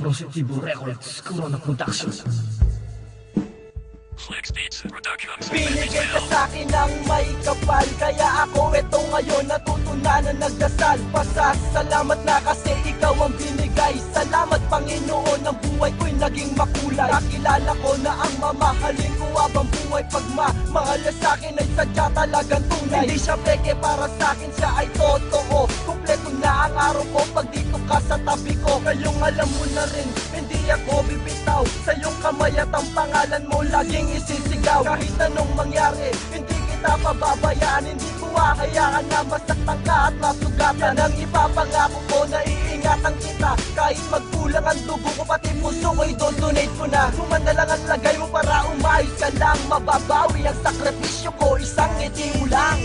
Positivo Records, Corona Production. Binigay ka sa'kin ng may kapal, kaya ako eto ngayon natutunan na nagdasal. Pasasalamat na kasi ikaw ang binigay. Salamat Panginoon, ang buhay ko'y naging makulay. Nakilala ko na ang mamahalin ko habang buhay. Pag mahal na sa'kin ay sadya talagang tunay. Hindi siya peke, para sa'kin siya ay totoo. Kumpleto na ang araw ko pag dito ka sa tabi ko. Ngayong alam mo na rin, hindi ako bibitaw. Sa iyong kamay at ang pangalan mo laging isisigaw. Kahit anong mangyari, hindi kita pababayaan. Hindi ko hahayaan na masaktan ka at masugatan. Yan ang ipapangako ko, na iingatan kita. Kahit magkulang ang dugo ko, pati puso ko'y donate ko na. Sumanda lang ang lagay mo para umayos ka lang. Mababawi ang sakripisyo ko, isang ngiti mo lang.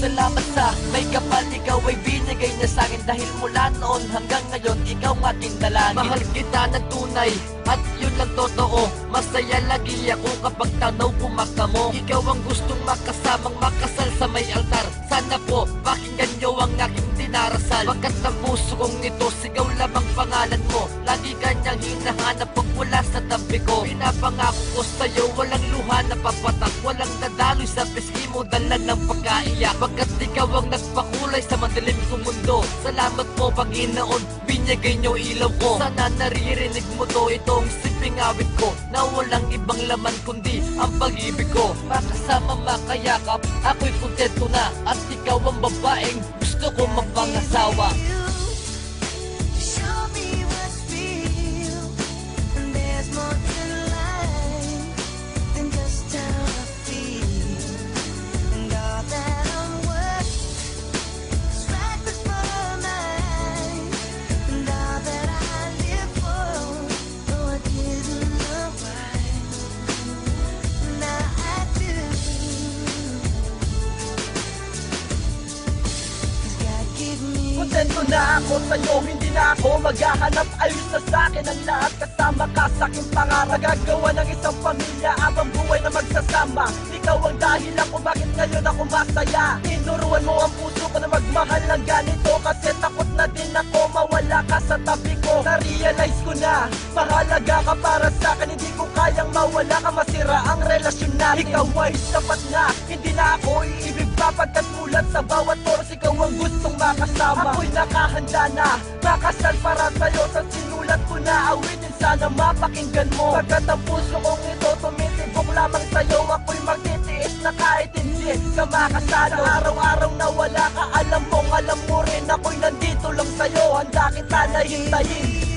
Salamat sa may kapal, ikaw ay binigay na sa'kin. Dahil mula noon hanggang ngayon, ikaw ang aking dalangin. Mahal kita na tunay, at yun lang totoo. Masaya lagi ako kapag tanaw ko mata mo. Ikaw ang gustong makasamang makasal sa may altar. Sana po, pakinggan nyo ang aking dinarasal. Pagkat ang puso kong ito, sigaw lamang pangalan mo. Lagi kanyang hinahanap pag wala sa tabi ko. Pinapangako ko sa'yo, walang luha na papatak. Walang dadaloy sa pisngi mo, dala ng pagkaiyak. Pagkat ikaw ang nagpakulay sa madilim kong mundo. Salamat po Panginoon, binigay nyo ilaw ko. Sana naririnig mo to, itong simpleng awit ko, na walang ibang laman kundi ang pag-ibig ko. Makasama makayakap, ako'y kontento na. At ikaw ang babaeng gusto ko mapangasawa. Kontento na ako sa'yo, hindi na ako maghahanap. Ayos na sa'kin ang lahat, kasama ka sa'king pangarap. Gagawa ng isang pamilya habang buhay na magsasama. Ikaw ang dahilan kung bakit ngayon ako masaya. Tinuruan mo ang puso ko na magmahal ng ganito, kasi takot na din ako mawala ka sa tabi ko. Na-realize ko na mahalaga ka para sa'kin, hindi ko kayang mawala ka, masira ang relasyon natin. Ikaw ay sapat na, hindi na ako iibig pa. Pagkat mulat sa bawat oras, ikaw ang gustong makasama. Ako'y nakahanda na makasal para sa'yo. Sa sinulat ko na awitin, sana mapakinggan mo. Pagkat ang puso kong ito tumitibok lamang sa'yo, ako'y magtitiis na kahit hindi ka makasalo. Sa araw-araw na wala ka, alam mo rin ako'y nandito lang sa'yo. Handa kita na hintayin.